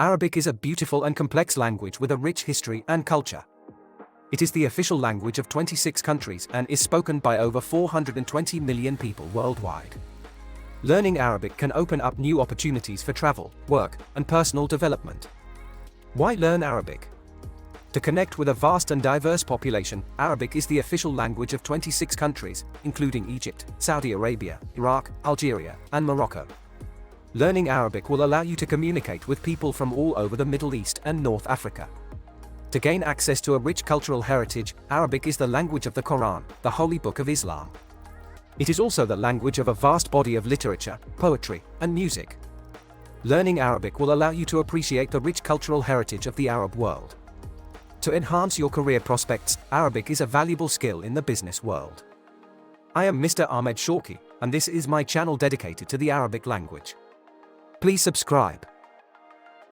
Arabic is a beautiful and complex language with a rich history and culture. It is the official language of 26 countries and is spoken by over 420 million people worldwide. Learning Arabic can open up new opportunities for travel, work, and personal development. Why learn Arabic? To connect with a vast and diverse population, Arabic is the official language of 26 countries, including Egypt, Saudi Arabia, Iraq, Algeria, and Morocco. Learning Arabic will allow you to communicate with people from all over the Middle East and North Africa. To gain access to a rich cultural heritage, Arabic is the language of the Quran, the holy book of Islam. It is also the language of a vast body of literature, poetry, and music. Learning Arabic will allow you to appreciate the rich cultural heritage of the Arab world. To enhance your career prospects, Arabic is a valuable skill in the business world. I am Mr. Ahmed Shawki, and this is my channel dedicated to the Arabic language. Please subscribe.